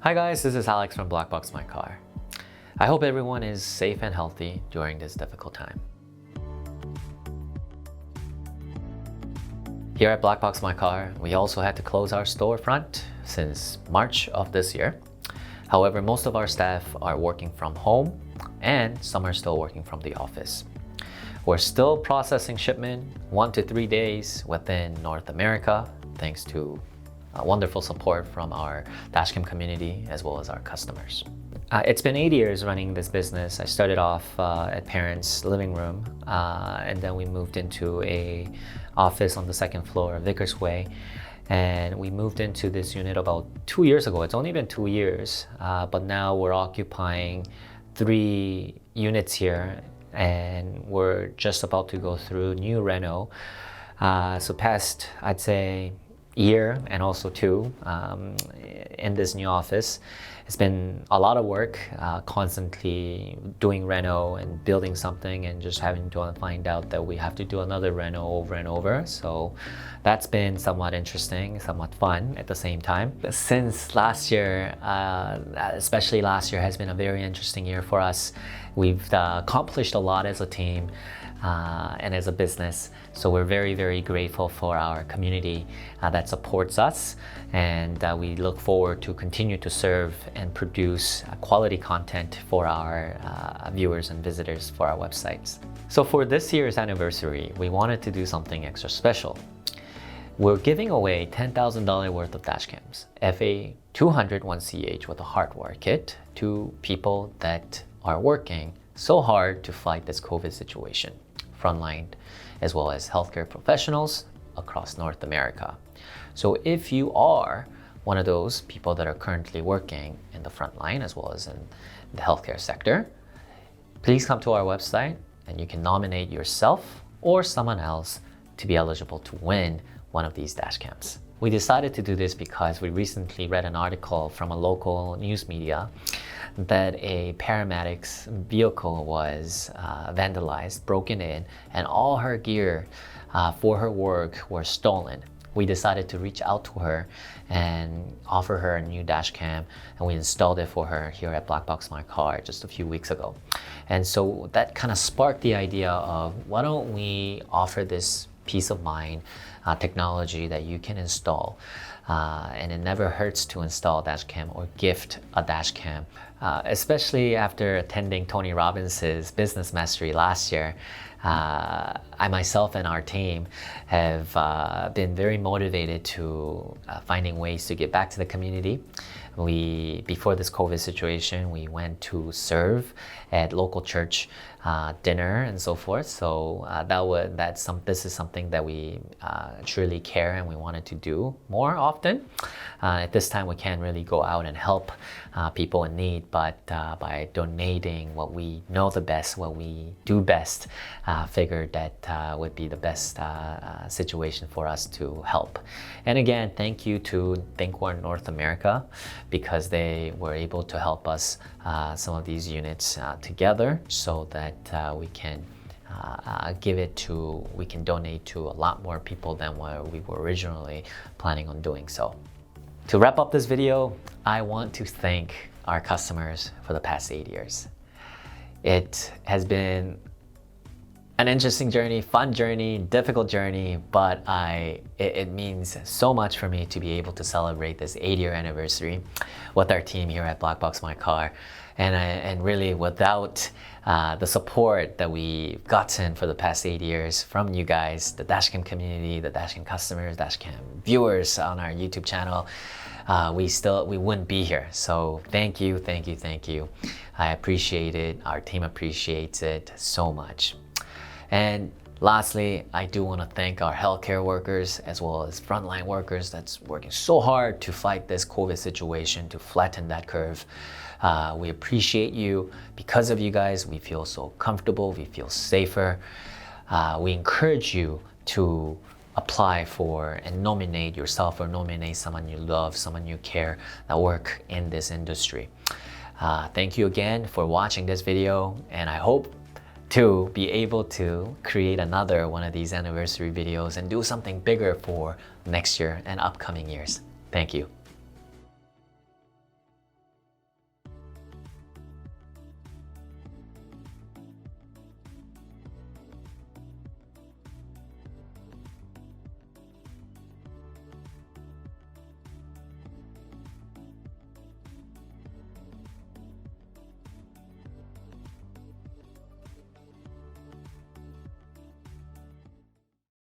Hi guys, this is Alex from BlackboxMyCar. I hope everyone is safe and healthy during this difficult time. Here at BlackboxMyCar, we also had to close our storefront since March of this year. However, most of our staff are working from home and some are still working from the office. We're still processing shipment 1 to 3 days within North America, thanks to wonderful support from our dashcam community as well as our customers. It's been 8 years running this business. I started off at parents' living room and then we moved into a office on the second floor of Vickers Way, and we moved into this unit about 2 years ago. It's only been 2 years, but now we're occupying 3 units here and we're just about to go through new reno. So past, I'd say, year and also 2 in this new office. It's been a lot of work, constantly doing reno and building something and just having to find out that we have to do another reno over and over. So that's been somewhat interesting, somewhat fun at the same time. Since last year, especially last year, has been a very interesting year for us. We've accomplished a lot as a team and as a business. So we're very, very grateful for our community that supports us, and we look forward to continue to serve and produce quality content for our viewers and visitors for our websites. So for this year's anniversary, we wanted to do something extra special. We're giving away $10,000 worth of dashcams, FA200 1CH with a hardwire kit, to people that are working so hard to fight this COVID situation, frontline as well as healthcare professionals across North America. So if you are one of those people that are currently working in the front line as well as in the healthcare sector, please come to our website and you can nominate yourself or someone else to be eligible to win one of these dashcams. We decided to do this because we recently read an article from a local news media that a paramedic's vehicle was vandalized, broken in, and all her gear for her work were stolen. We decided to reach out to her and offer her a new dash cam, and we installed it for her here at BlackboxMyCar just a few weeks ago. And so that kind of sparked the idea of, why don't we offer this peace of mind technology that you can install, and it never hurts to install a dash cam or gift a dash cam. Especially after attending Tony Robbins' business mastery last year, I myself and our team have been very motivated to finding ways to get back to the community. Before this COVID situation, we went to serve at local church dinner and so forth. So this is something that we truly care and we wanted to do more often. At this time, we can't really go out and help people in need, but by donating what we know the best, what we do best, figured that would be the best situation for us to help. And again, thank you to Thinkware North America, because they were able to help us some of these units together so that we can we can donate to a lot more people than what we were originally planning on doing so. To wrap up this video, I want to thank our customers for the past 8 years. It has been an interesting journey, fun journey, difficult journey, but it means so much for me to be able to celebrate this 8-year anniversary with our team here at BlackboxMyCar. And really, without the support that we've gotten for the past 8 years from you guys, the dashcam community, the dashcam customers, dashcam viewers on our YouTube channel, we wouldn't be here. So thank you, thank you, thank you. I appreciate it. Our team appreciates it so much. And lastly, I do want to thank our healthcare workers as well as frontline workers that's working so hard to fight this COVID situation, to flatten that curve. We appreciate you. Because of you guys, we feel so comfortable, we feel safer. We encourage you to apply for and nominate yourself or nominate someone you love, someone you care that work in this industry. Thank you again for watching this video, and I hope to be able to create another one of these anniversary videos and do something bigger for next year and upcoming years. Thank you.